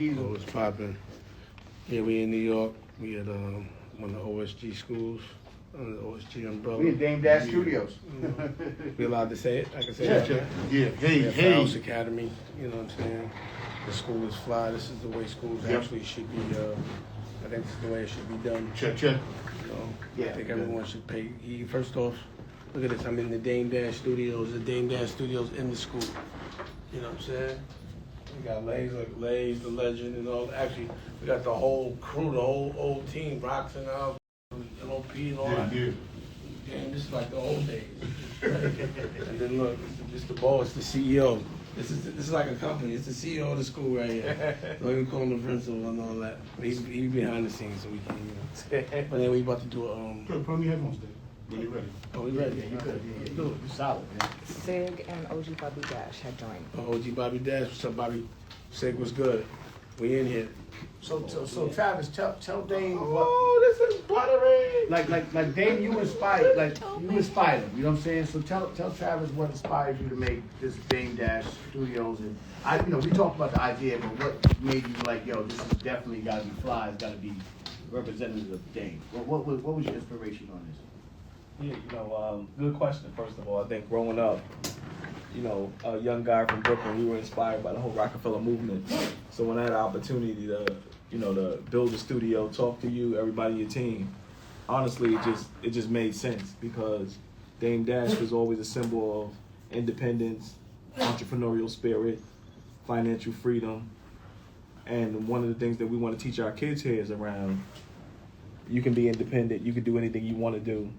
So it's popping. Yeah, we in New York. We at one of the OSG schools, under the OSG umbrella. We in Dame Dash Studios. We allowed to say it? I can say Yeah, that, right? yeah. Hey, Yeah, hey. House Academy, you know what I'm saying? The school is fly. This is the way schools actually should be. I think this is the way it should be done. Check. You know, Yeah. I think everyone should pay. First off, look at this. I'm in the Dame Dash Studios. The Dame Dash Studios in the school. You know what I'm saying? We got Lays, the legend, and all. Actually, we got the whole crew, the whole old team, Roxanne, MOP, and all that. Yeah. Damn, this is like the old days. And then look, this is the boss, the CEO. This is like a company. It's the CEO of the school right here. Don't even call him the principal and all that. He behind the scenes, so we can, you know. But then we about to do a Put on your headphones, Dave. When you ready. Oh, we ready? Yeah, you good. Let's Yeah, do it. you solid, man. Sig and OG Bobby Dash had joined. OG Bobby Dash, what's up, Bobby? Sig was good. We in here. So Travis, tell Dame what. Oh, this is buttery. Like Dame, you inspired him. You know what I'm saying? So tell Travis what inspired you to make this Dame Dash Studios, and we talked about the idea, but what made you like, yo, this is definitely got to be fly. It's got to be representative of Dame. What was your inspiration on this? Yeah, good question, first of all. I think growing up, a young guy from Brooklyn, we were inspired by the whole Rockefeller movement. So when I had the opportunity to build a studio, talk to you, everybody in your team, honestly, it just made sense because Dame Dash was always a symbol of independence, entrepreneurial spirit, financial freedom. And one of the things that we want to teach our kids here is around you can be independent, you can do anything you want to do.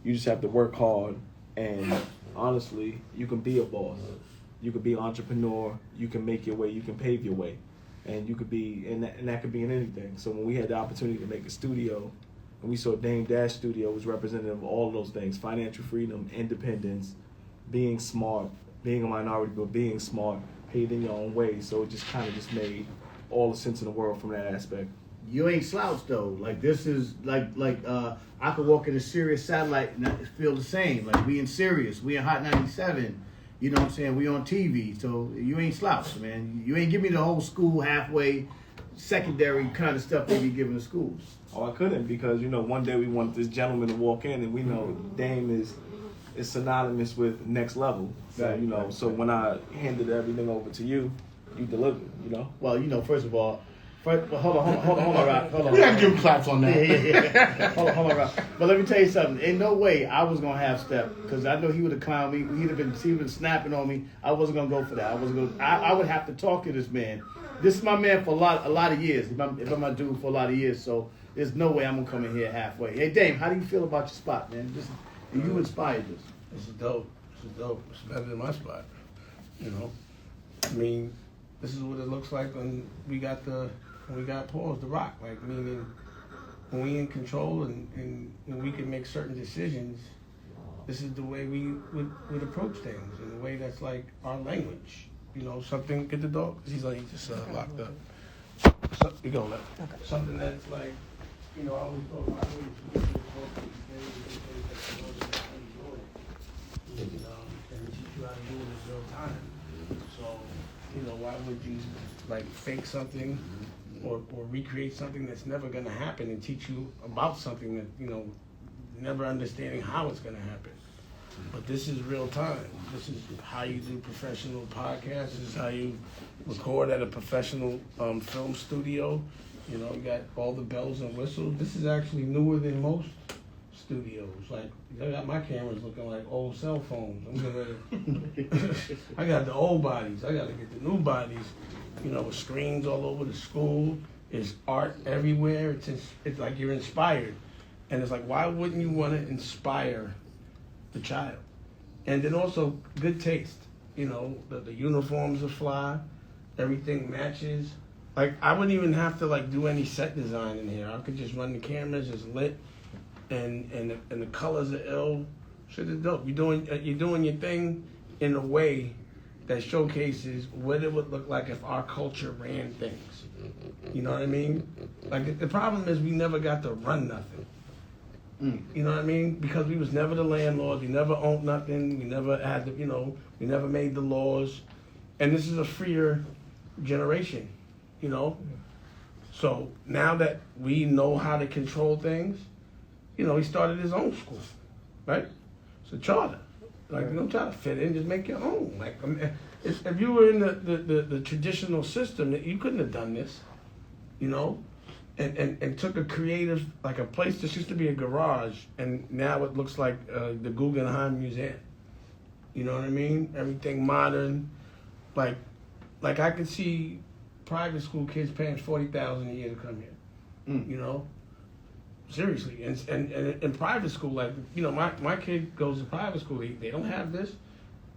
You just have to work hard, and honestly, you can be a boss. You can be an entrepreneur. You can make your way. You can pave your way, and you could be, and that could be in anything. So when we had the opportunity to make a studio, and we saw Dame Dash Studio was representative of all of those things: financial freedom, independence, being smart, being a minority, but being smart, paving your own way. So it just kind of just made all the sense in the world from that aspect. You ain't slouched though. Like this is I could walk in a Sirius satellite and feel the same. Like we in Sirius, we in Hot 97. You know what I'm saying? We on TV, so you ain't slouched, man. You ain't give me the whole school halfway secondary kind of stuff they be giving the schools. Oh, I couldn't because one day we want this gentleman to walk in, and we know Dame is synonymous with next level. Right, right, so when I handed everything over to you, you delivered. Well, first of all. Hold on, Rock. Hold on. We gotta give him claps on that. Yeah. Hold on, Rock. But let me tell you something. In no way I was gonna have Step because I know he would have clowned me. He would have been snapping on me. I wasn't gonna go for that. I would have to talk to this man. This is my man for a lot of years. If I'm my dude for a lot of years, so there's no way I'm gonna come in here halfway. Hey, Dame, how do you feel about your spot, man? You inspired this. This is dope. It's better than my spot. I mean, this is what it looks like when we got Paul's The Rock. Like, meaning when we in control and when we can make certain decisions, this is the way we would approach things in a way that's like our language. Something, get the dog, he's just locked up. So, you go left. Okay. Something that's like, I always thought I always and teach you how to do it in real time. So, why would you fake something or recreate something that's never gonna happen and teach you about something that, never understanding how it's gonna happen. But this is real time. This is how you do professional podcasts. This is how you record at a professional film studio. You got all the bells and whistles. This is actually newer than most studios. Like, I got my cameras looking like old cell phones. I got the old bodies. I got to get the new bodies. With screens all over the school. There's art everywhere. It's like you're inspired. And it's like, why wouldn't you want to inspire the child? And then also good taste. The uniforms are fly. Everything matches. Like, I wouldn't even have to do any set design in here. I could just run the cameras, it's lit. And the colors are ill. Shit is dope. You're doing your thing in a way that showcases what it would look like if our culture ran things. You know what I mean? Like, the problem is we never got to run nothing. You know what I mean? Because we was never the landlord. We never owned nothing. We never had we never made the laws. And this is a freer generation. you know? So now that we know how to control things, you know, he started his own school, right? It's a charter. Like, you don't try to fit in, just make your own. Like, I mean, if you were in the traditional system, you couldn't have done this, you know? And took a creative, like a place that used to be a garage, and now it looks like the Guggenheim Museum. You know what I mean? Everything modern. Like I could see private school kids paying $40,000 a year to come here. You know? Seriously. And in private school, like, you know, my kid goes to private school, they don't have this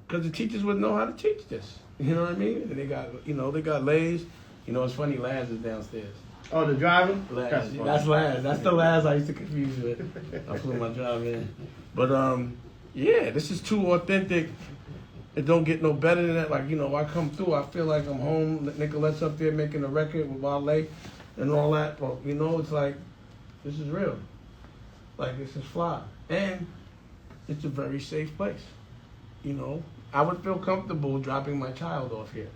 because the teachers wouldn't know how to teach this. You know what I mean? And they got Lays. You know, it's funny, Laz is downstairs. Oh, the driver? Laz. That's Laz. That's the Laz I used to confuse with. I flew my job in. But yeah, this is too authentic. It don't get no better than that. Like, you know, I come through, I feel like I'm home. Nicolette's up there making a record with Wale and all that. But, you know, it's like, this is real. Like, this is fly. And it's a very safe place. You know, I would feel comfortable dropping my child off here.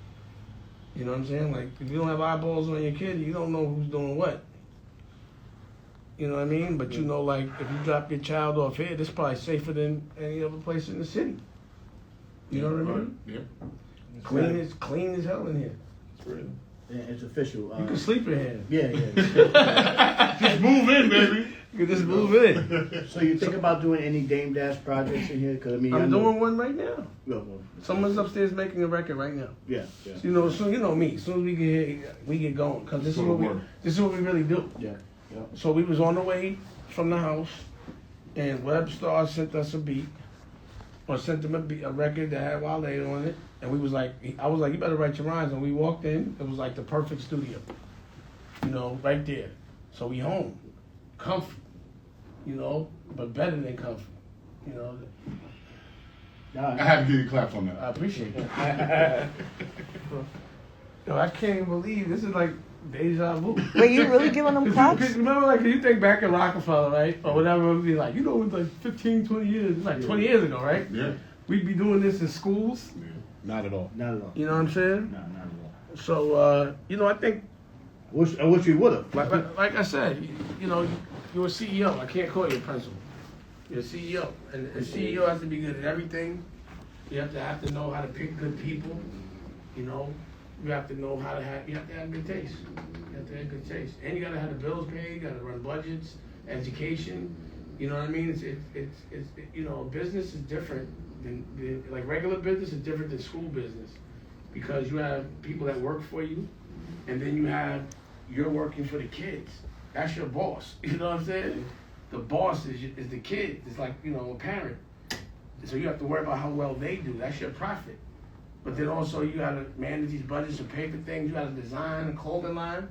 You know what I'm saying? Like, if you don't have eyeballs on your kid, you don't know who's doing what. You know what I mean? But you know, like, if you drop your child off here, this is probably safer than any other place in the city. You know what I mean? Yeah. Clean as hell in here. It's real. Yeah, it's official. You can sleep in Yeah, here. yeah. Just move in, baby. You can just move in. So you think about doing any Dame Dash projects in here? Cause I mean, I'm doing one right now. Well, Someone's upstairs making a record right now. yeah, yeah, So, you know, so you know me. As soon as we get here, we get going. Cause this is what we really do. yeah. So we was on the way from the house, and Webstar sent us a beat, or sent them a record that had Wale on it, and we was like, I was like, you better write your rhymes. And we walked in, it was like the perfect studio, you know, right there. So we home, comfy, you know, but better than comfy, you know. I had to give you claps on I that. appreciate that. Yo, I can't even believe this is like deja vu. Wait, you really giving them claps? Because remember, like, you think back at Rockefeller, right? Or whatever, it would be like, you know, it was like 15, 20 years, like 20 years ago, right? Yeah. We'd be doing this in schools. Not at all. Not at all. You know what I'm saying? No, not at all. So, you know, I think, I wish we would have. like I said, you know, you're a CEO. I can't call you a principal. You're a CEO. And a CEO has to be good at everything. You have to know how to pick good people. You know, you have to know how to have, you have to have good taste. You have to have good taste. And you got to have the bills paid, you got to run budgets, education. You know what I mean? It's you know, business is different than like regular business is different than school business, because you have people that work for you, and then you're working for the kids. That's your boss. You know what I'm saying? The boss is the kid. It's like, you know, a parent. So you have to worry about how well they do. That's your profit. But then also you gotta manage these budgets and pay for things. You gotta design a clothing line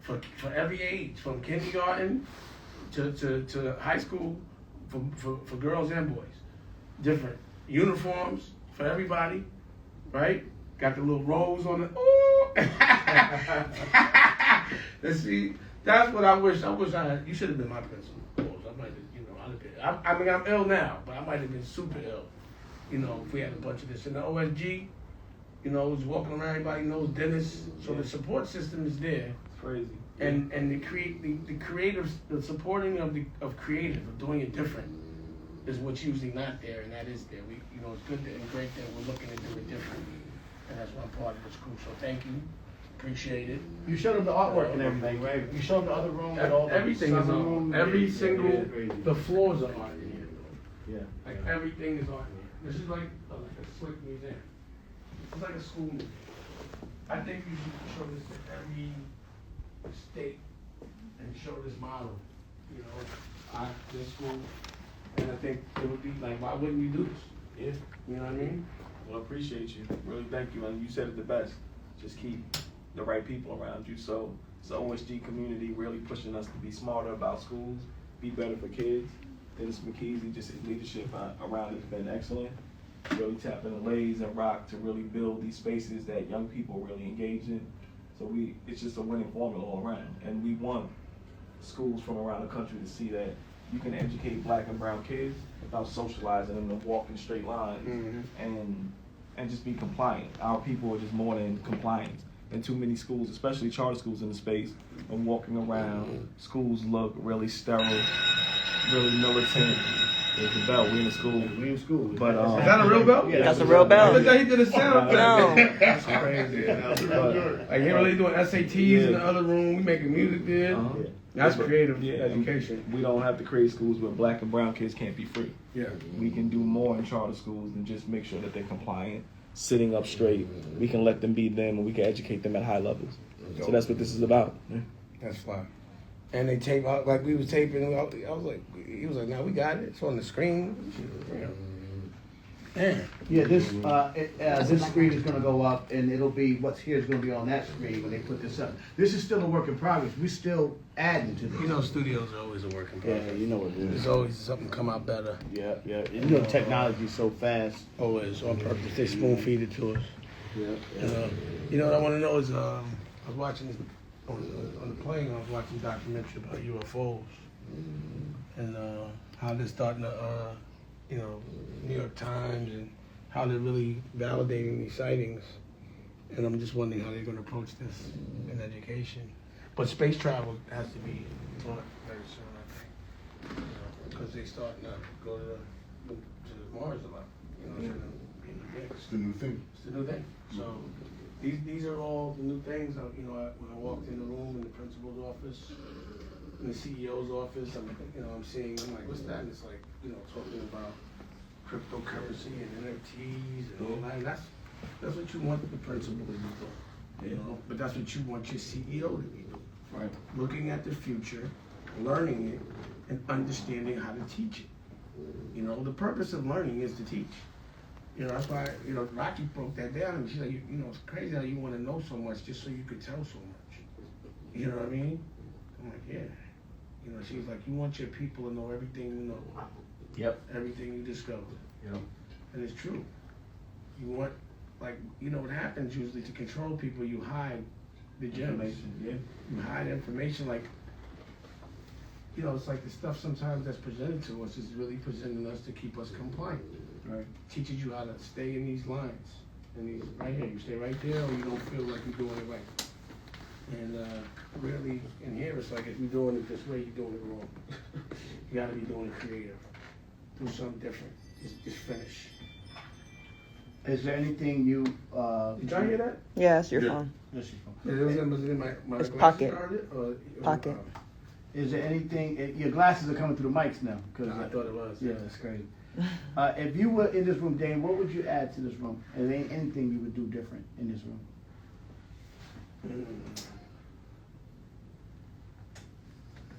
for every age, from kindergarten to high school, for girls and boys. Different uniforms for everybody, right? Got the little rose on it. Ooh. And see, that's what I wish I had. You should have been my principal. I might have, you know, I'd have been. I mean, I'm ill now, but I might have been super ill. You know, if we had a bunch of this in the OSG, you know, was walking around, everybody knows Dennis. So the support system is there. It's crazy. And the creative, the supporting of creative, of doing it different, is what's usually not there, and that is there. We, you know, it's good and great that we're looking to do it differently, and that's one part of the school. So thank you, appreciate it. You showed them the artwork and everything, right? You showed them the other room with all the Everything is sunroom. on. Every single, Crazy. the floors are art in here. Yeah. Like everything is art in here. This is like a slick museum. It's like a school museum. I think you should show this to every state and show this model. You know, this school. And I think it would be like, why wouldn't we do this? Yeah. You know what I mean? Well, I appreciate you. Really, thank you. And you said it the best. Just keep the right people around you. So it's the OSG community really pushing us to be smarter about schools, be better for kids. Dennis McKeezy, just his leadership around it has been excellent. Really tapping the Lays and Rock to really build these spaces that young people really engage in. So it's just a winning formula all around. And we want schools from around the country to see that you can educate black and brown kids without socializing them to walk in straight lines and just be compliant. Our people are just more than compliant. and too many schools, especially charter schools in the space, are walking around. Schools look really sterile, really militant. There's the bell. We in the school. We in school. But Is that a real bell? Yeah, That's a real bell. I thought he did a sound No. effect. That's crazy. Like he really doing SATs in the other room. We making music there. Uh-huh. That's creative Yeah, education. We don't have to create schools where black and brown kids can't be free. Yeah. We can do more in charter schools than just make sure that they're compliant, sitting up straight. We can let them be them, and we can educate them at high levels. So that's what this is about. That's fly. And they tape out like we was taping. I was like, he was like, "No, we got it. It's on the screen." Damn. Yeah, this screen is gonna go up, and it'll be what's here is gonna be on that screen when they put this up. This is still a work in progress. We're still adding to this. You know, studios are always a work in progress. Yeah, you know what it is. There's always something come out better. Yeah, yeah. You know, technology's so fast. Always on purpose. They spoon feed it to us. Yeah. You know what I want to know is I was watching on the plane. I was watching a documentary about UFOs and how they're starting to, New York Times and how they're really validating these sightings. And I'm just wondering how they're going to approach this in education. But space travel has to be taught very soon, I think, because they're starting to go to Mars a lot. It's the new thing. It's the new thing. So these are all the new things. When I walked in the room in the principal's office, in the CEO's office, I'm seeing. I'm like, what's that? And it's like, talking about cryptocurrency and NFTs and all that. And that's what you want the principal to be doing. But that's what you want your CEO to be doing. Right. Looking at the future, learning it, and understanding how to teach it. The purpose of learning is to teach. That's why, Rocky broke that down, and she's like, it's crazy how you want to know so much just so you could tell so much. You know what I mean? I'm like, yeah. She's like, you want your people to know everything you know. Yep. Everything you discover. Yep. And it's true. You want, what happens usually to control people, you hide the gems. Yeah. You hide information, it's like the stuff sometimes that's presented to us is really presenting us to keep us compliant. Right. Teaches you how to stay in these lines. And these right here, you stay right there or you don't feel like you're doing it right. And really in here it's like if you're doing it this way, you're doing it wrong. You gotta be doing it creative. Do something different. Just finish. Is there anything you? Did y'all hear that? Yeah, it's your Yeah. phone. Was Was it in my It's glasses pocket. started, or Pocket. Is there anything? Your glasses are coming through the mics now. No, I thought it was. Yeah, that's crazy. If you were in this room, Dane, what would you add to this room? Is there anything you would do different in this room?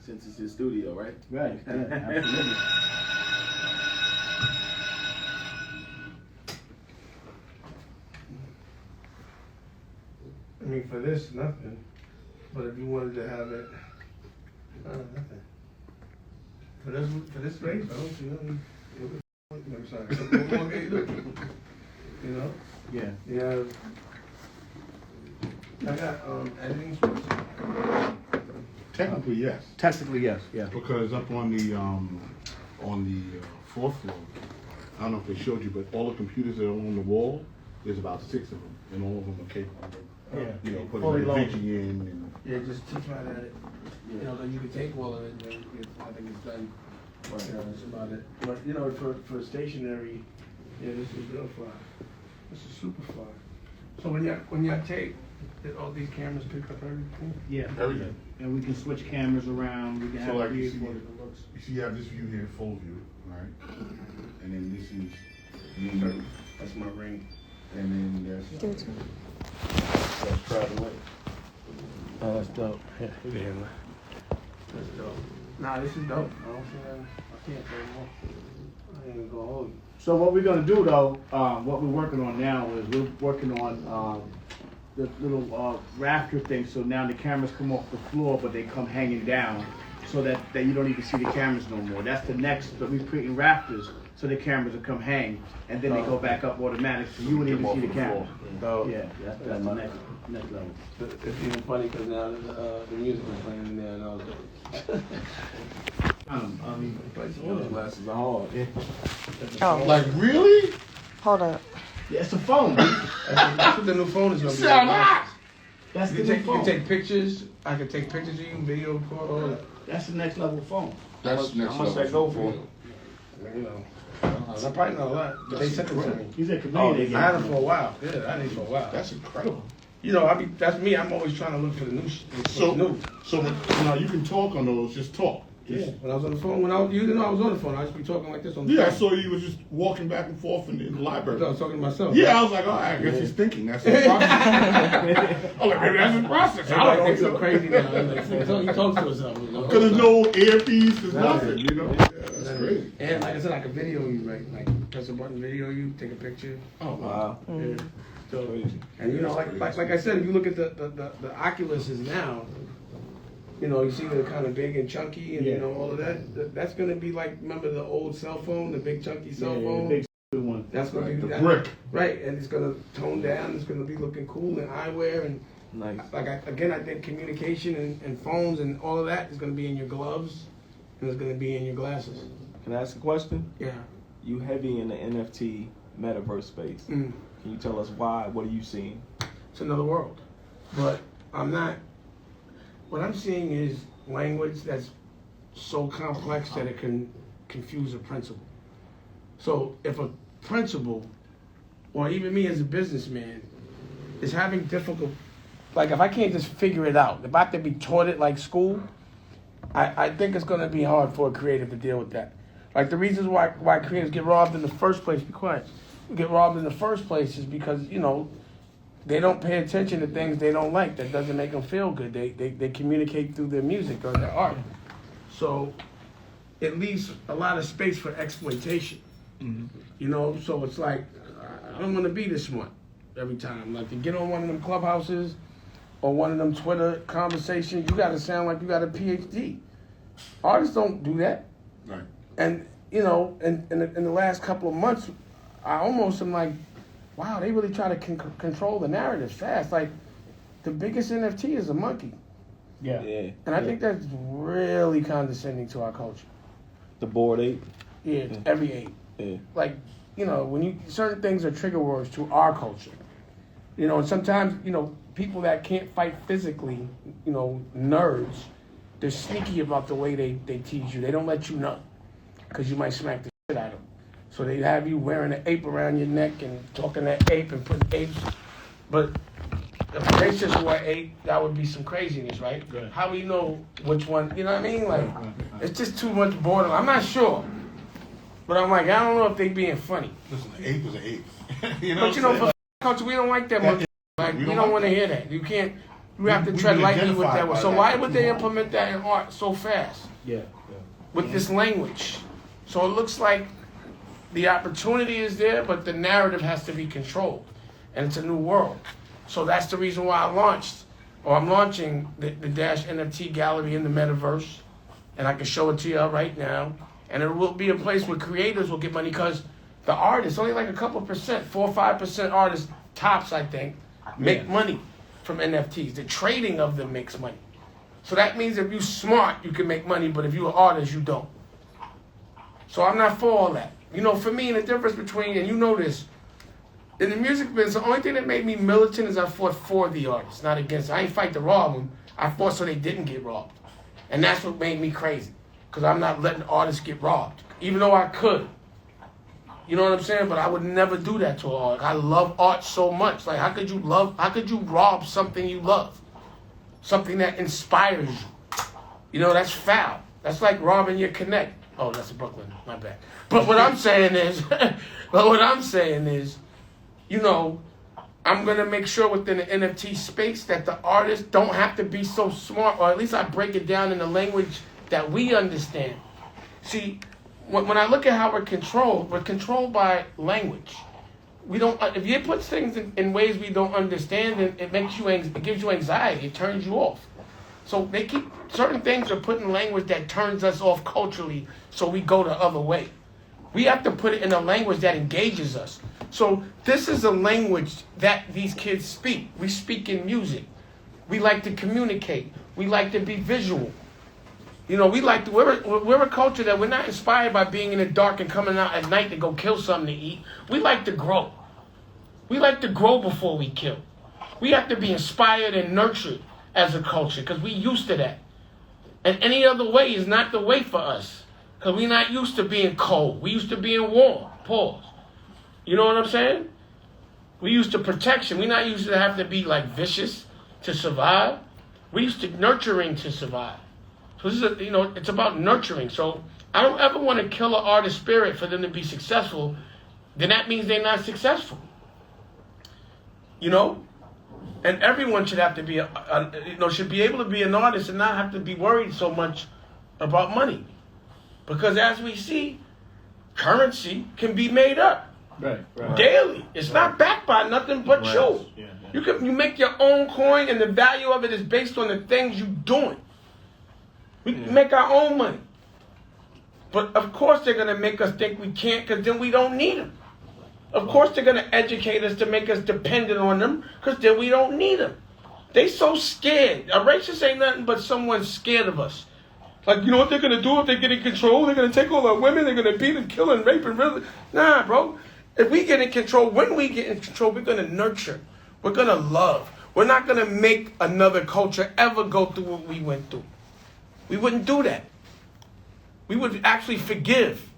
Since it's your studio, right? Right. Yeah, absolutely. I mean, for this, nothing. But if you wanted to have it, nothing. For this race, I don't see nothing. I'm sorry. Yeah. Yeah. I got editing space. Technically, yes. Technically, yes. Yeah. Because up on the fourth floor, I don't know if they showed you, but all the computers that are on the wall, there's about 6 of them, and all of them are capable of, putting Fully the loaded. DaVinci in. And Yeah, just teach right at it. You can take all of it, and I think it's done. That's about it. But for stationary, yeah, this is real fly. This is super fly. So when y'all tape, did all these cameras pick up everything? Yeah. everything. And we can switch cameras around. We can So have like three you or see, four. you see you have this view here, full view, right? And then this is me, That's my ring. and then there's Give it to me. that's Travel Lake. Oh, that's dope. Yeah, you can handle it. That's dope. Nah, this is dope. I don't see that. I can't say more. I ain't gonna go hold you. So what we're gonna do though, what we're working on now is we're working on the little rafter thing. So now the cameras come off the floor, but they come hanging down, so that you don't even see the cameras no more. That's the next. But we're putting rafters so the cameras will come hang, and then they go back up automatic, so you wouldn't even see the camera. Dope. Yeah, that's the next level. It's even funny because now the music is playing in there and I was I mean, Those glasses are hard. Oh, Like, really? hold up. yeah, it's a phone. That's what the new phone is gonna be. Sound like. hot. That's You the can new phone. take pictures. I can take pictures of you, video record, all that. That's the next level phone. That's next How much level that go for for? You know, I probably not a lot, but they sent it to me. He's a comedian. I had it for a while. Yeah, I had it for a while. That's incredible. You know, that's me. I'm always trying to look for the new shit. So, new. so now you can talk on those. Just talk. Yeah, when I was on the phone, you didn't know I was on the phone. I used to be talking like this on the Yeah, I phone. saw you was just walking back and forth in the library. I was talking to myself. Yeah, I was like, oh, I guess he's thinking. That's his process. I was like, maybe that's his process. I Everybody don't thinks think I'm so. crazy now. He talks to himself. You know? Because there's no earpiece, there's nothing, you know? Yeah, that's crazy. And like I said, I could video you, right? Like press a button, video you, take a picture. Oh, wow. Wow. Yeah. So, Crazy. and you know, like I said, if you look at the Oculuses now, you know, you see they're kind of big and chunky, and you know all of that. That's gonna be like, remember the old cell phone, the big chunky cell phone? The big stupid one. That's gonna be The that, brick. right? And it's gonna tone down. It's gonna be looking cool in eyewear, and Nice. again, I think communication and phones and all of that is gonna be in your gloves, and it's gonna be in your glasses. Can I ask a question? Yeah. You heavy in the NFT metaverse space. Mm. Can you tell us why? What are you seeing? It's another world, but I'm not. What I'm seeing is language that's so complex that it can confuse a principal. So if a principal, or even me as a businessman, is having difficult, like if I can't just figure it out, if I have to be taught it like school, I think it's going to be hard for a creative to deal with that. Like the reasons why creatives get robbed in the first place, be quiet, get robbed in the first place is because, you know, they don't pay attention to things they don't like. That doesn't make them feel good. They communicate through their music or their art. So it leaves a lot of space for exploitation. You know, so it's like, I don't want to be this smart every time. Like to get on one of them clubhouses or one of them Twitter conversations, you got to sound like you got a PhD. Artists don't do that. Right. And, you know, in the last couple of months, I almost am like, wow, they really try to control the narrative fast. Like, the biggest NFT is a monkey. Yeah. Yeah. And I think that's really condescending to our culture. The Bored Ape. Yeah, it's every ape. Yeah. Like, you know, when certain things are trigger words to our culture. You know, and sometimes, you know, people that can't fight physically, you know, nerds, they're sneaky about the way they tease you. They don't let you know because you might smack the shit out of them. So they have you wearing an ape around your neck and talking that ape and putting apes. But if racists wore ape, that would be some craziness, right? Right. How do you know which one? You know what I mean? Like, it's just too much borderline. I'm not sure. But I'm like, I don't know if they being funny. Listen, an ape is an ape. You know But you know, for culture, we don't like that much. Like, we don't want to hear that. You can't, you have to We tread get lightly with identified that one. by So that. why would they implement that in art so fast Yeah. with this language? So it looks like the opportunity is there, but the narrative has to be controlled. And it's a new world. So that's the reason why I'm launching the Dash NFT gallery in the metaverse. And I can show it to you right now. And it will be a place where creators will get money because the artists, only like a couple percent, 4 or 5% artists, tops, I think, make money from NFTs. The trading of them makes money. So that means if you're smart, you can make money, but if you're an artist, you don't. So I'm not for all that. You know, for me, the difference between, and you know this, in the music business, the only thing that made me militant is I fought for the artists, not against. I ain't fight to rob them. I fought so they didn't get robbed. And that's what made me crazy. Because I'm not letting artists get robbed. Even though I could. You know what I'm saying? But I would never do that to an artist. I love art so much. Like, how could you rob something you love? Something that inspires you. You know, that's foul. That's like robbing your connect. Oh, that's Brooklyn. My bad. But what I'm saying is, you know, I'm going to make sure within the NFT space that the artists don't have to be so smart, or at least I break it down in a language that we understand. See, when I look at how we're controlled by language. We don't. If you put things in ways we don't understand, it gives you anxiety. It turns you off. So they keep certain things are put in language that turns us off culturally, so we go the other way. We have to put it in a language that engages us. So this is a language that these kids speak. We speak in music. We like to communicate. We like to be visual. You know, we're a culture that we're not inspired by being in the dark and coming out at night to go kill something to eat. We like to grow. We like to grow before we kill. We have to be inspired and nurtured as a culture because we used to that. And any other way is not the way for us because we're not used to being cold. We used to be in war. Pause. You know what I'm saying? We used to protection. We're not used to have to be like vicious to survive. We used to nurturing to survive. So this is, it's about nurturing. So I don't ever want to kill an artist's spirit for them to be successful. Then that means they're not successful. And everyone should have to be, should be able to be an artist and not have to be worried so much about money. Because as we see, currency can be made up. Right. Daily. It's not backed by nothing but you. Yeah. You make your own coin, and the value of it is based on the things you're doing. We make our own money. But of course they're going to make us think we can't because then we don't need them. Of course they're going to educate us to make us dependent on them because then we don't need them. They so scared. A racist ain't nothing but someone scared of us. Like, you know what they're going to do if they get in control? They're going to take all our women. They're going to beat and kill and rape and really. Nah, bro. If we get in control, when we get in control, we're going to nurture. We're going to love. We're not going to make another culture ever go through what we went through. We wouldn't do that. We would actually forgive.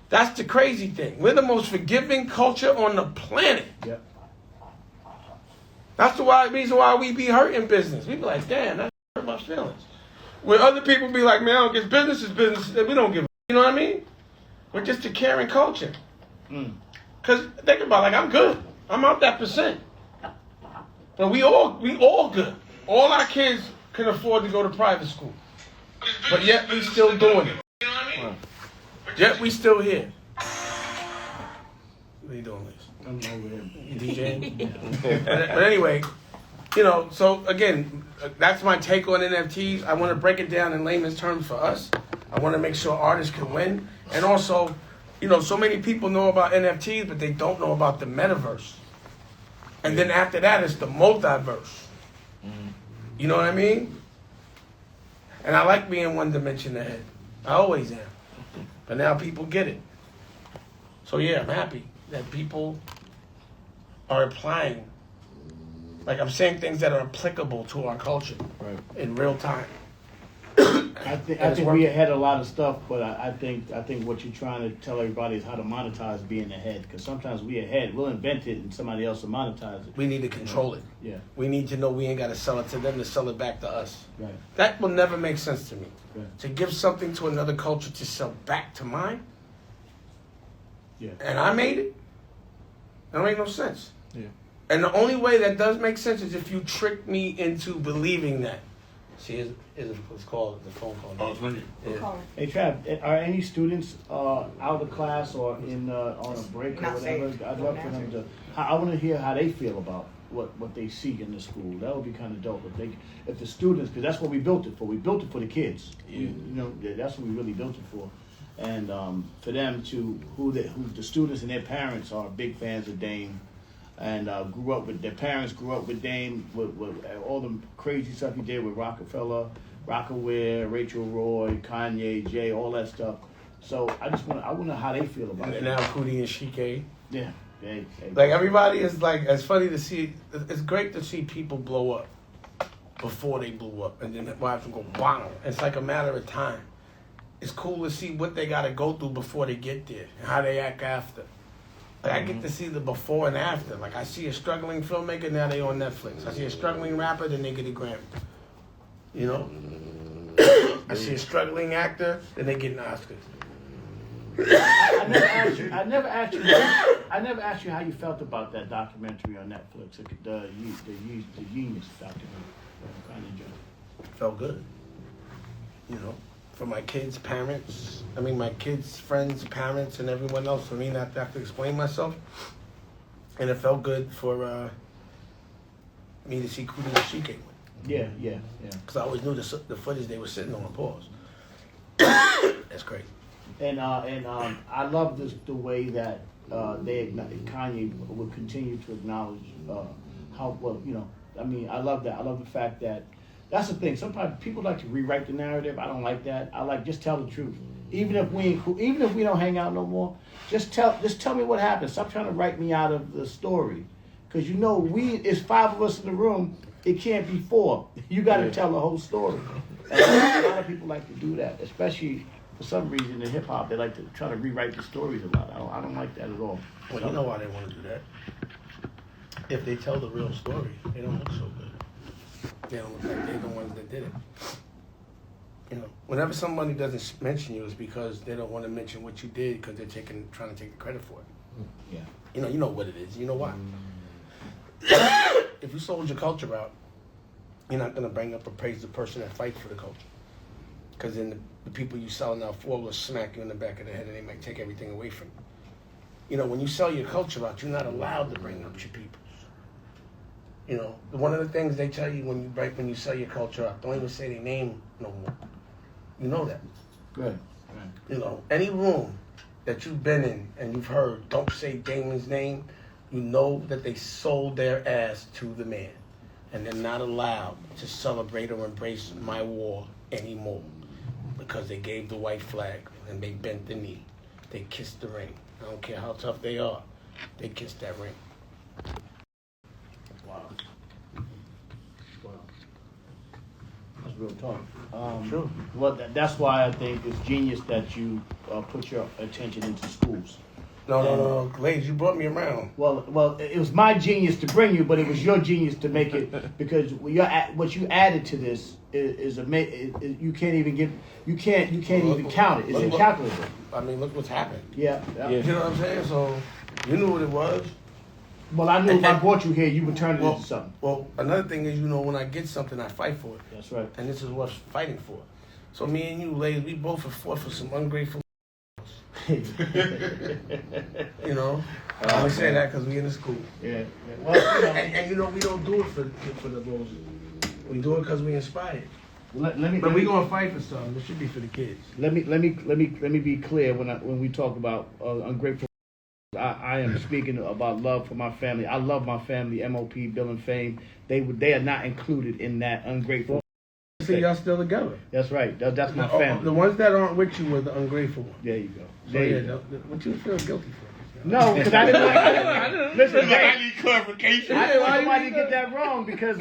That's the crazy thing. We're the most forgiving culture on the planet. Yep. That's the reason why we be hurt in business. We be like, damn, that hurt my feelings. When other people be like, man, I don't get business is business. We don't give a, you know what I mean? We're just a caring culture. Because think about it, like, I'm good. I'm out that percent. But we all good. All our kids can afford to go to private school. But yet we still doing it. You know what I mean? Yet we still here. What are you doing, Liz? I'm over here. You DJing? But anyway, so again, that's my take on NFTs. I want to break it down in layman's terms for us. I want to make sure artists can win. And also, so many people know about NFTs, but they don't know about the metaverse. And then after that, it's the multiverse. You know what I mean? And I like being one dimension ahead. I always am. But now people get it. So yeah, I'm happy that people are applying. Like, I'm saying things that are applicable to our culture in real time. I think we ahead a lot of stuff, but I think what you're trying to tell everybody is how to monetize being ahead. Because sometimes we ahead, we'll invent it and somebody else will monetize it. We need to control it. Yeah. We need to know we ain't got to sell it to them to sell it back to us. Right. That will never make sense to me. Right. To give something to another culture to sell back to mine, Yeah. and I made it, that don't make no sense. Yeah. And the only way that does make sense is if you trick me into believing that. See, is what's called the phone call. Oh, it's ringing. Yeah. Hey Trav, are any students out of class or in on a break or Not whatever? safe. I'd love for them to. I want to hear how they feel about what they see in the school. That would be kind of dope if the students, because that's what we built it for. We built it for the kids. Yeah. That's what we really built it for. And for them to who the students and their parents are big fans of Dame. And their parents grew up with Dame, with all the crazy stuff he did with Rockefeller, Rockaware, Rachel Roy, Kanye, Jay, all that stuff. So I wonder how they feel about it. And now Cootie and Shike. Yeah. Hey. Like, everybody is like, it's funny to see, it's great to see people blow up before they blew up. And then wives will go, wow. It's like a matter of time. It's cool to see what they got to go through before they get there and how they act after. Like, I get to see the before and after. Like, I see a struggling filmmaker, now they on Netflix. I see a struggling rapper, then they get a Grammy. I see a struggling actor, then they get an Oscar. I never asked you how you felt about that documentary on Netflix, the Genius documentary. Felt good. For my kids' parents, my kids' friends, parents, and everyone else, for me not to have to explain myself. And it felt good for me to see Cootie and Shike win. Yeah. Because I always knew the footage they were sitting on. Pause. That's great. And I love the way that Kanye would continue to acknowledge how well, I love that. I love the fact that that's the thing. Sometimes people like to rewrite the narrative. I don't like that. I like just tell the truth. Even if we don't hang out no more, just tell me what happened. Stop trying to write me out of the story, Because you know, it's 5 of us in the room. It can't be 4. You got to tell the whole story. And a lot of people like to do that, especially for some reason in hip hop. They like to try to rewrite the stories a lot. I don't like that at all. Well, you know why they want to do that. If they tell the real story, they don't look so good. They don't look like they're the ones that did it. You know, whenever somebody doesn't mention you, it's because they don't want to mention what you did because they're trying to take the credit for it. Yeah. You know what it is. You know why. If you sold your culture out, you're not going to bring up or praise the person that fights for the culture. Because then the people you selling out for will smack you in the back of the head and they might take everything away from you. You know, when you sell your culture out, you're not allowed to bring up your people. You know, one of the things they tell you when you sell your culture out, don't even say their name no more. You know that. Good. You know, any room that you've been in and you've heard, don't say Damon's name, you know that they sold their ass to the man. And they're not allowed to celebrate or embrace my war anymore. Because they gave the white flag and they bent the knee. They kissed the ring. I don't care how tough they are. They kissed that ring. Wow. That's real talk. Sure. Well, that's why I think it's genius that you put your attention into schools. No. Ladies, you brought me around. Well, it was my genius to bring you, but it was your genius to make it because what you added to this is you can't even count it. It's incalculable. I mean, look what's happened. Yeah. You know what I'm saying? So, you knew what it was. Well, I knew if I brought you here, you would turn it into something. Well, another thing is, when I get something, I fight for it. That's right. And this is what's fighting for. So me and you, ladies, we both have fought for some ungrateful. You know, I only say that because we in the school. Yeah. Well, and we don't do it for the roses. We do it because we inspired. But we gonna fight for something. It should be for the kids. Let me be clear when we talk about ungrateful. I am speaking about love for my family. I love my family. MOP, Bill and Fame. They are not included in that ungrateful. See, y'all still together. That's right. That's my family. The ones that aren't with you were the ungrateful ones. There you go. What you feel guilty for? No, because I didn't. Listen, I need clarification. I didn't want nobody to get that wrong because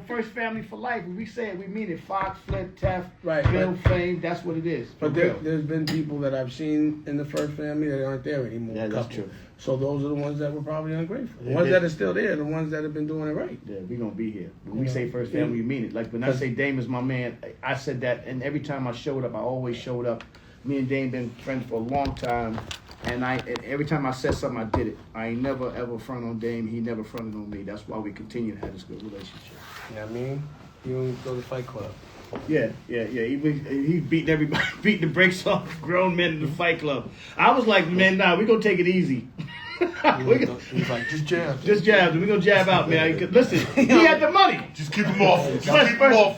first family for life. When we say it, we mean it. Fox, Flint, Tef, Right, Bill, Fame. That's what it is. But there's been people that I've seen in the first family that aren't there anymore. Yeah, that's true. So those are the ones that were probably ungrateful. The ones that are still there, the ones that have been doing it right. Yeah, we're going to be here. When we say first family, we mean it. Like when I say Dame is my man, I said that, and every time I showed up, I always showed up. Me and Dame been friends for a long time, and every time I said something, I did it. I ain't never, ever front on Dame. He never fronted on me. That's why we continue to have this good relationship. You know what I mean? You don't go to Fight Club. Yeah. He beating everybody, beating the brakes off grown men in the Fight Club. I was like, man, nah, we gonna take it easy. He's like, just jab. Just jab. We gonna jab out, man. Listen, he had the money. Just keep him off.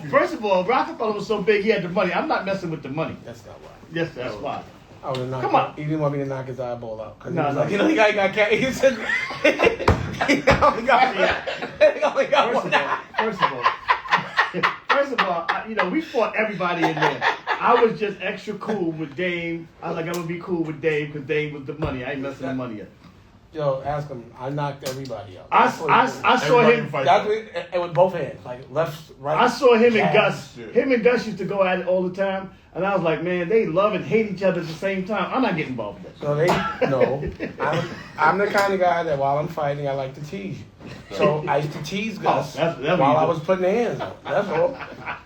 First of all, Rockefeller was so big, he had the money. I'm not messing with the money. That's not why. Yes, that's why. I would have knocked. Come on. He didn't want me to knock his eyeball out. No. He only got he said he only got one. First of all, we fought everybody in there. I was just extra cool with Dame. I was like, I'm gonna be cool with Dame because Dame was the money. I ain't messing with money up. Yo, ask him. I knocked everybody out. I saw him. And with both hands, like left, right. I saw him and Gas. Gus. Him and Gus used to go at it all the time, and I was like, man, they love and hate each other at the same time. I'm not getting involved with that. So I'm the kind of guy that while I'm fighting, I like to tease you. So I used to tease Gus that's while I was putting the hands on. That's all.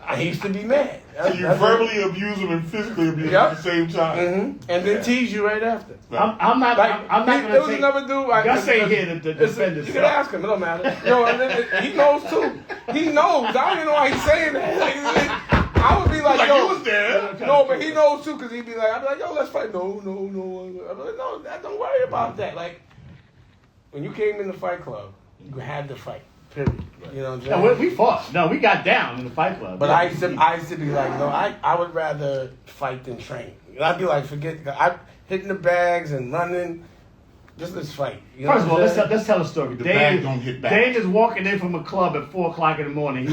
And he used to be mad. So you verbally abuse him and physically abuse him at the same time. Mm-hmm. And then tease you right after. I'm not going There was to take... another dude. Gus ain't here to defend himself. You can ask him. It don't matter. And then he knows too. He knows. I don't even know why he's saying that. I would be like, yo. You was there. No, but he knows too because he'd be like, I'd be like, yo, let's fight. No. I'd be like, no, don't worry about that. Like, when you came in the Fight Club, you had to fight. Period. You know what I'm saying? No, we fought. No, we got down in the Fight Club. But I used to be like, no, I would rather fight than train. I'd be like, forget, I'm hitting the bags and running. Just let's fight. You know First of all, what I'm saying? let's tell a story. The bag don't hit back. Dave is walking in from a club at 4 o'clock in the morning.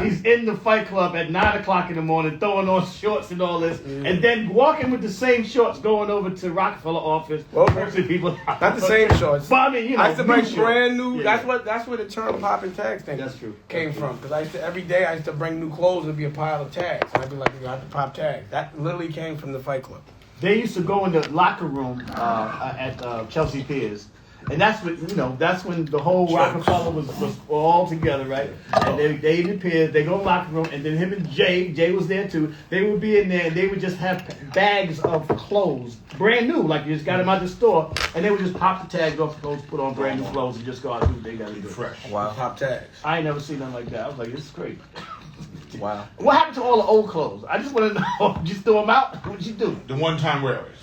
He's in the fight club at 9 o'clock in the morning, throwing on shorts and all this, and then walking with the same shorts going over to Rockefeller office, cursing people. Not the same shorts. But I mean, you know, I used to bring new brand new. Yeah, That's where the term popping tags thing That's true. came from. Because I used to every day I used to bring new clothes and be a pile of tags. And I'd be like, you have to pop tags. That literally came from the Fight Club. They used to go in the locker room at Chelsea Piers. And that's when the whole Rockefeller was all together, right? And they in the Piers, they go in the locker room, and then him and Jay was there too. They would be in there, and they would just have bags of clothes, brand new, like you just got them out the store, and they would just pop the tags off the clothes, put on brand new clothes, and just go out and do what they got to do. Fresh. Wow. Pop tags. I ain't never seen nothing like that. I was like, this is great. Wow. What happened to all the old clothes? I just want to know. Just throw them out? What'd you do? The one-time wearers.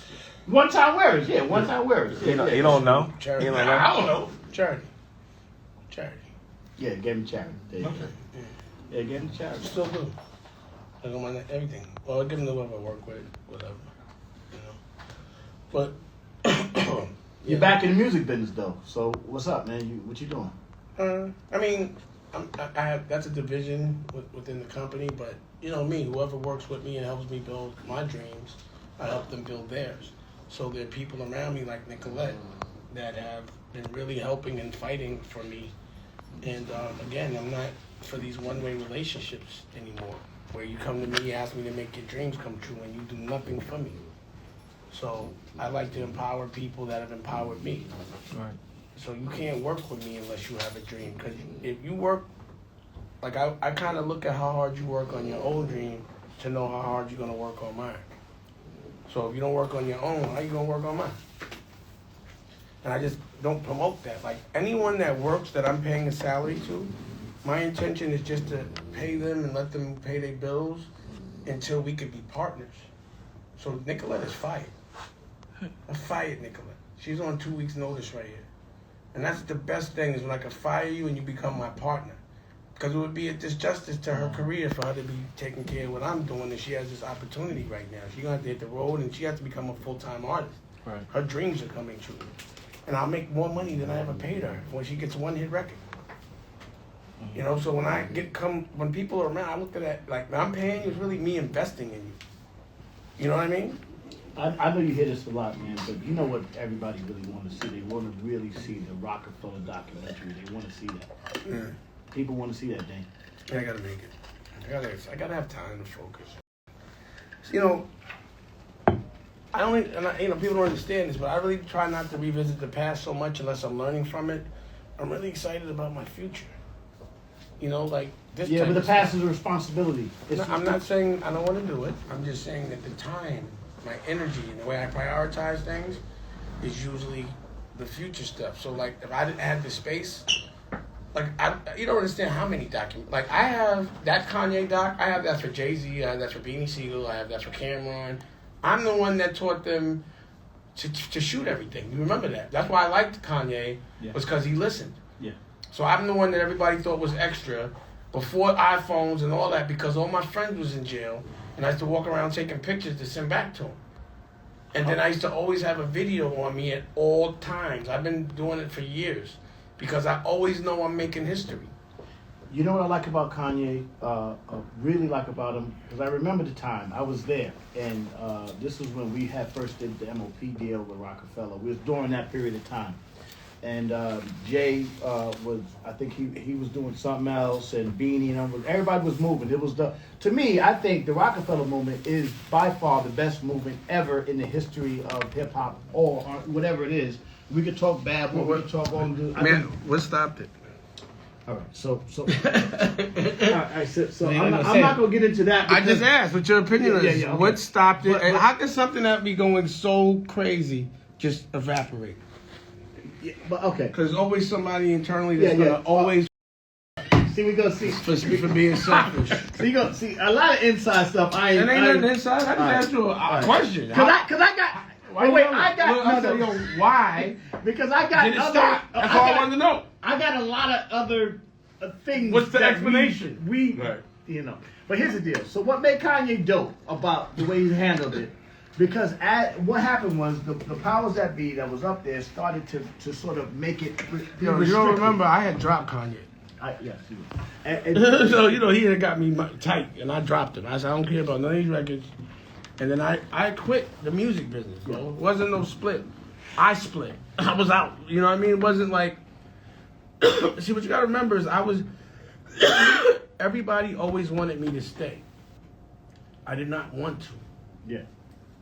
One-time wearers, yeah. One-time wearers. Yeah, You don't know. Charity. You don't know. I don't know. Charity. Yeah, gave him charity. There you go. Okay. Yeah, gave him charity. Still do. I don't mind everything. Well, I give them to whoever I work with, whatever. You know. But You're back in the music business though. So what's up, man? What you doing? I mean, I have that's a division within the company, but you know me, whoever works with me and helps me build my dreams, I help them build theirs. So there are people around me like Nicolette that have been really helping and fighting for me. And again, I'm not for these one-way relationships anymore, where you come to me, ask me to make your dreams come true, and you do nothing for me. So I like to empower people that have empowered me. Right. So you can't work with me unless you have a dream. Because if you work, like I kind of look at how hard you work on your own dream to know how hard you're going to work on mine. So if you don't work on your own, how you going to work on mine? And I just don't promote that. Like anyone that works that I'm paying a salary to, my intention is just to pay them and let them pay their bills until we could be partners. So Nicolette is fired. I fired Nicolette. She's on 2 weeks notice right here. And that's the best thing is when I can fire you and you become my partner. Because it would be a disjustice to her career for her to be taking care of what I'm doing, and she has this opportunity right now. She's going to have to hit the road, and she has to become a full-time artist. Right. Her dreams are coming true. And I'll make more money than I ever paid her when she gets a one-hit record. You know, so when people are around, I look at that, like, I'm paying you is really me investing in you. You know what I mean? I know you hear this a lot, man, but you know what everybody really want to see? They want to really see the Rockefeller documentary. They want to see that. Yeah. People want to see that thing. Yeah, I gotta make it. I gotta have time to focus. You know, people don't understand this, but I really try not to revisit the past so much unless I'm learning from it. I'm really excited about my future. You know, like this. Yeah, type but the of past stuff. is a responsibility. I'm not saying I don't want to do it. I'm just saying that the time, my energy, and the way I prioritize things is usually the future stuff. So, like, if I didn't have the space, like, you don't understand how many documents. Like, I have that Kanye doc. I have that for Jay-Z. I have that for Beanie Siegel. I have that for Cameron. I'm the one that taught them to shoot everything. You remember that? That's why I liked Kanye, was because he listened. Yeah. So I'm the one that everybody thought was extra before iPhones and all that, because all my friends was in jail, and I used to walk around taking pictures to send back to them. And then I used to always have a video on me at all times. I've been doing it for years because I always know I'm making history. You know what I like about Kanye, really like about him, because I remember the time, I was there, and this was when we had first did the MOP deal with Rockefeller. We was during that period of time. And Jay I think he was doing something else, and Beanie and everybody was moving. It was to me, I think the Rockefeller movement is by far the best movement ever in the history of hip hop or whatever it is. We could talk bad, but we could talk all the. Man, what stopped it? All right, so all right, so I'm not gonna get into that. I just asked what your opinion is. Yeah, okay. What stopped it, But and how can something that be going so crazy just evaporate? Yeah, but okay. Because there's always somebody internally that's Yeah, gonna always See, we go see. for being selfish. So you go see a lot of inside stuff. It ain't nothing inside. I just asked you a question. Cause I got. Why Because I got did it other. stop? That's all I wanted to know. I got a lot of other things. What's the that explanation? We Right. But here's the deal. So what made Kanye dope about the way he handled it Because what happened was the powers that be that was up there started to sort of make it. You don't remember? I had dropped Kanye. Yes. So he had got me tight, and I dropped him. I said I don't care about none of these records, and then I quit the music business. Bro. It wasn't no split. I split. I was out. You know what I mean? It wasn't like. See, what you gotta remember is I was. Everybody always wanted me to stay. I did not want to. Yeah.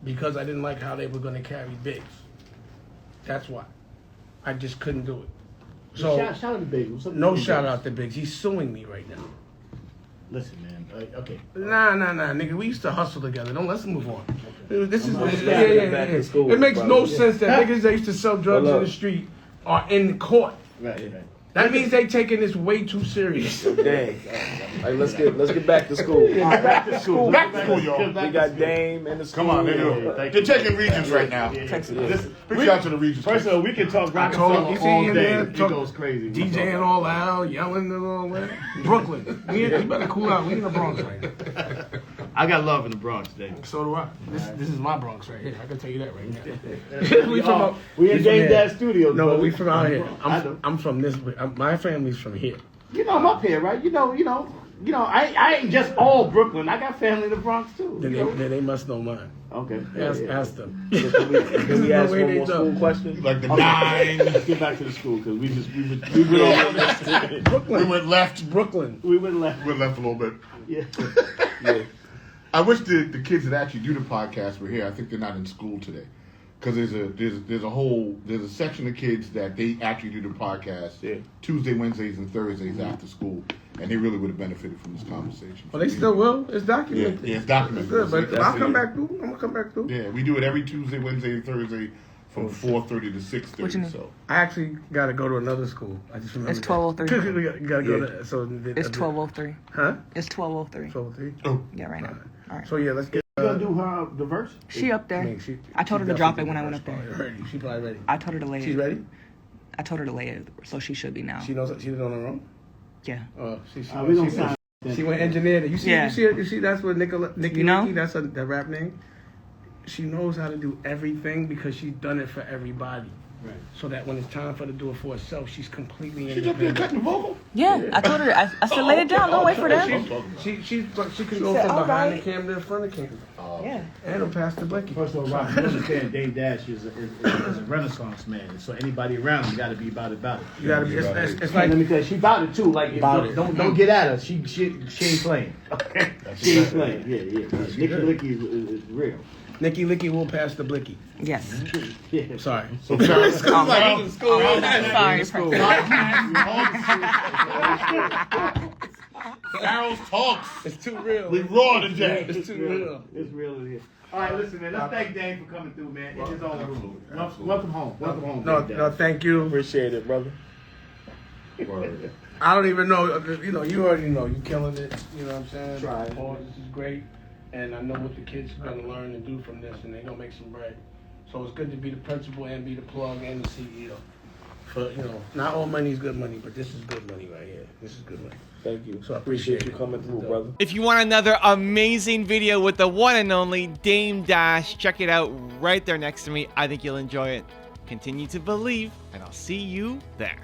Because I didn't like how they were going to carry Biggs. That's why. I just couldn't do it. So shout out to Biggs. No shout out to Biggs. He's suing me right now. Listen, man. Okay. Nah, nigga. We used to hustle together. Let's move on. Okay. This is back to school, It makes no brother. sense that niggas that used to sell drugs in the street are in court. Right. That means they taking this way too serious. Dang. All right, let's get back to school. Back to school. Back to school, y'all. We got Dame in the school. Come on, they're taking regions right now. Listen, Big shout out to the regions. first of all, we can talk Rockefeller You see all him day. there It talk- goes crazy. DJing all out, yelling and all that. Brooklyn. You better cool out. We in the Bronx right now. I got love in the Bronx today. So do I. This is my Bronx right here. I can tell you that right now. We in from Game here. Dad Studios. No, brother. we from out here. I know. I'm from this. My family's from here. You know I'm up here, right? You know. I ain't just all Brooklyn. I got family in the Bronx too. Then they must know mine. Okay. Ask them. Can we ask way one they more know. school question? Like the nine. Let's get back to the school because we went over Brooklyn. We went left. Brooklyn. we went left. We went left a little bit. Yeah. Yeah. I wish the kids that actually do the podcast were here. I think they're not in school today, because there's a section of kids that they actually do the podcast Tuesday, Wednesdays, and Thursdays after school, and they really would have benefited from this conversation. Well, they still will. It's Yeah, documented. it's documented. Good, but That's I'll come it. back through. I'm gonna come back through. Yeah, we do it every Tuesday, Wednesday, and Thursday from 4:30 to 6:30. What you mean? So I actually got to go to another school. I just remember. It's 12:03. You gotta go to. So It's 12:03. Huh? It's 12:03. 12:03. oh, Yeah, right now. All right. So yeah, let's get. You gonna do her the verse? She up there. she I told her to drop it when I went up there. Ready. She probably ready. I told her to lay She's it. ready. I told her to lay it, so she should be now. She knows that she's on her own. Yeah. We gonna sign. She went engineer. You see, Yeah. you see, that's what Nikki. You know? Nikki, that's the rap name. She knows how to do everything because she's done it for everybody. Right. So that when it's time for her to do it for herself, she's completely she's up there independent. cutting the vocal. Yeah, I told her. I said lay it down. Don't wait for them. She can go said, from "All behind right." the camera to front of the camera. Yeah. And it'll pass the Blicky. First of all, Rob, you understand Dave Dash is a Renaissance man, so anybody around him got to be about it. You gotta be. It's Like, like let me tell you, she about it too. Like, About it. don't get at her. She ain't playing. Okay, she ain't playing. Yeah. Nicky Licky is real. Nikki Licky will pass the Blicky. Yes. Yeah. Sorry. Sorry. Harold's talks. It's too real. We raw today. It's too real. It's real in here. All right, listen, man. Let's thank Dane for coming through, man. In his own room. Welcome home. Welcome home. No, Dave no, Dash. thank you. Appreciate it, brother. Word. I don't even know. You already know. You killing it. You know what I'm saying? Try. Oh, this is great, and I know what the kids are gonna learn and do from this, and they're gonna make some bread. So it's good to be the principal and be the plug and the CEO. For not all money is good money, but this is good money right here. This is good money. Thank you. So I appreciate you it. coming through, brother. If you want another amazing video with the one and only Dame Dash, check it out right there next to me. I think you'll enjoy it. Continue to believe, and I'll see you there.